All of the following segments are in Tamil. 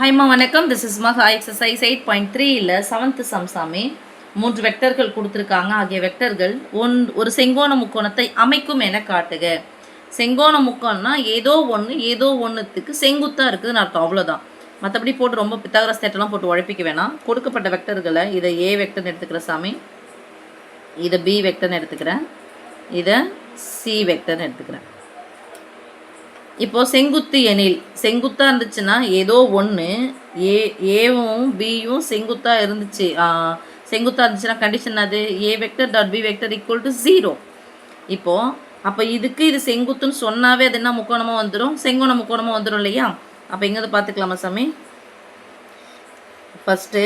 ஹைமா வணக்கம். திஸ் இஸ் மகா எக்ஸசைஸ் 8.3ல் 7th சம்சாமி 3 வெக்டர்கள் கொடுத்துருக்காங்க. ஆகிய வெக்டர்கள் ஒரு செங்கோண முக்கோணத்தை அமைக்கும் என காட்டுக. செங்கோண முக்கோணம்னா ஏதோ ஒன்றுத்துக்கு செங்குத்தாக இருக்குதுன்னு அர்த்தம், அவ்வளோதான். மற்றபடி போட்டு ரொம்ப பித்தாகரஸ் தேட்டெல்லாம் போட்டு உழைப்பிக்க வேணாம். கொடுக்கப்பட்ட வெக்டர்களை இதை ஏ வெக்டர்னு எடுத்துக்கிறேன் சாமி, இதை பி வெக்டர்னு எடுத்துக்கிறேன், இதை சி வெக்டர்னு எடுத்துக்கிறேன். இப்போது செங்குத்து எனில், செங்குத்தாக இருந்துச்சுன்னா ஏதோ ஒன்று ஏவும் பியும் செங்குத்தாக இருந்துச்சு, செங்குத்தாக இருந்துச்சுன்னா கண்டிஷன் அது A vector dot B vector equal to 0. இப்போது அப்போ இதுக்கு இது செங்குத்துன்னு சொன்னாவே அது என்ன முக்கோணமாக வந்துடும், செங்கோண முக்கோணமாக வந்துடும் இல்லையா. அப்போ எங்கே பார்த்துக்கலாமா சாமி? First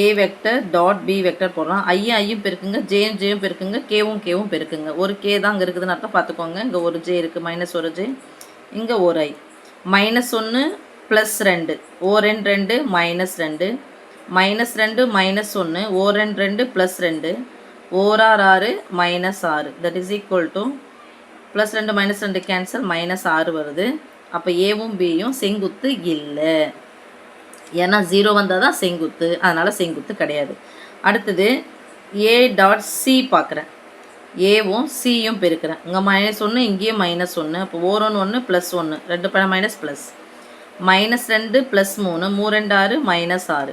A vector dot B vector போடுறோம். ஐயும் பெருக்குங்க, ஜேயும் பெருக்குங்க, கேவும் பெருக்குங்க. ஒரு கே தான் அங்கே இருக்குதுன்னு அர்த்தம், பார்த்துக்கோங்க. இங்கே ஒரு ஜே இருக்குது, மைனஸ் ஒரு ஜே, இங்கே ஒரு ஐ. -1 + 2, ஓரெண்டு 2 -2, -2 -1, ஓரெண்டு 2 + 2, ஓரார் 6 -6, that is equal to +2 -2 cancel -6 வருது. அப்போ ஏவும் பியும் செங்குத்து இல்லை, ஏன்னா 0 வந்தால் தான் செங்குத்து, அதனால் செங்குத்து கிடையாது. அடுத்தது ஏ டாட் சி பார்க்குறேன். ஏவும் சியும் பெருக்கிறேன். இங்கே -1, இங்கேயும் -1. அப்போ ஓர் 1 + 1, 2 பழம் மைனஸ் ப்ளஸ், -2 + 3, 3 2 6 -6,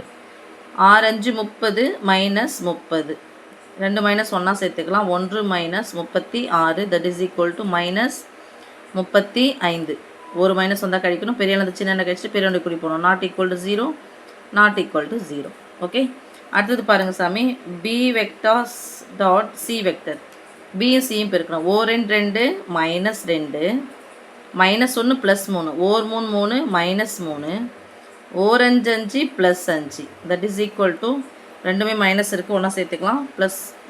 6 5 30 -30, 2 மைனஸ் ஒன்றா சேர்த்துக்கலாம், 1 -36, தட் இஸ் ஈக்குவல் டு -35. ஒரு மைனஸ் வந்தால் கழிக்கணும், பெரிய அந்த சின்ன கழிச்சுட்டு பெரிய குறி போகணும். Not equal to 0, not equal to 0. Okay, அடுத்தது பாருங்கள் சாமி, B vectors dot C vector. பியும் சியும் பெருக்கணும். ஓரெண்டு 2 -2, -1 + 3, ஓர் 3 -3, ஓர் 5 5 + 5, தட் இஸ் ஈக்குவல் டு ரெண்டுமே மைனஸ் இருக்குது, ஒன்றா சேர்த்துக்கலாம்,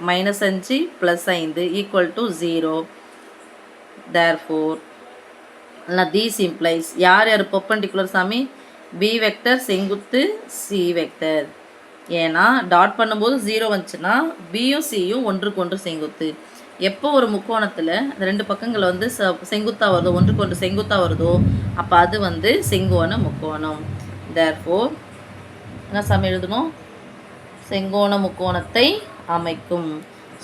-5 + 5 ஈக்குவல் டு 0. தேர்ஃபோர் தீஸ் இம்ப்ளைஸ் யார் பெர்பெண்டிகுலர் சாமி? பி வெக்டர் செங்குத்து சி வெக்டர். ஏன்னா டாட் பண்ணும்போது 0 வந்துச்சுன்னா பியும் சியும் ஒன்றுக்கு ஒன்று செங்குத்து. எப்போ ஒரு முக்கோணத்தில் அந்த ரெண்டு பக்கங்கள் செங்குத்தாக வருதோ, ஒன்றுக்கு ஒன்று செங்குத்தாக வருதோ, அப்போ அது செங்கோண முக்கோணம். தேர்ஃபோர் என்ன சாமி எழுதணும்? செங்கோண முக்கோணத்தை அமைக்கும்.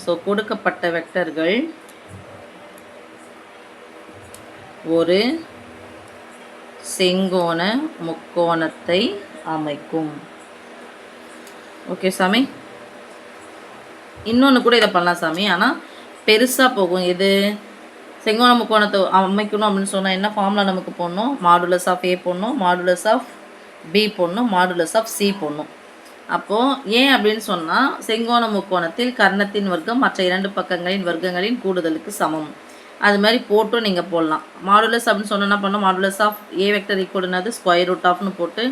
ஸோ கொடுக்கப்பட்ட வெக்டர்கள் ஒரு செங்கோண முக்கோணத்தை அமைக்கும். ஓகே சாமி, இன்னொன்று கூட இதை பண்ணலாம் சாமி, ஆனால் பெருசாக போகும். எது செங்கோண முக்கோணத்தை அமைக்கணும் அப்படின்னு சொன்னால் என்ன ஃபார்முலா நமக்கு போடணும்? மாடுலஸ் ஆஃப் ஏ போடணும், மாடுலஸ் ஆஃப் பி போடணும், மாடுலஸ் ஆஃப் சி போடணும். அப்போது ஏன் அப்படின்னு சொன்னால் செங்கோண முக்கோணத்தில் கர்ணத்தின் வர்க்கம் மற்ற இரண்டு பக்கங்களின் வர்க்கங்களின் கூடுதலுக்கு சமம். அது மாதிரி போட்டும் நீங்கள் போடலாம். மாடுலஸ் அப்படின்னு சொன்னால் என்ன பண்ணணும்? மாடுலஸ் ஆஃப் ஏ வெக்டர் ஈக்குவல்னது √(() போட்டு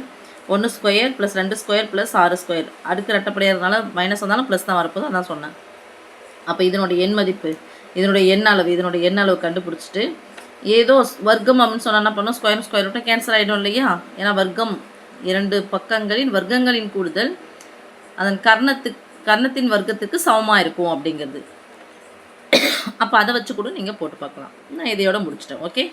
1² + 2² + 6², அடுக்கு ரெட்டப்படையாகிறதுனால மைனஸ் வந்தாலும் ப்ளஸ் தான் வரப்போகுது, அதான் சொன்னேன். அப்போ இதனுடைய எண் மதிப்பு, இதனுடைய எண் அளவு கண்டுபிடிச்சிட்டு ஏதோ வர்க்கம் அப்படின்னு சொன்னால் என்ன பண்ணணும்? ஸ்கொயர் கேன்சல் ஆகிடும் இல்லையா. ஏன்னா வர்க்கம் இரண்டு பக்கங்களின் வர்க்கங்களின் கூடுதல் அதன் கர்ணத்தின் வர்க்கத்துக்கு சமமாக இருக்கும் அப்படிங்கிறது. அப்போ அதை வச்சு கூட நீங்கள் போட்டு பார்க்கலாம். நான் இதையோட முடிச்சிட்டேன். ஓகே.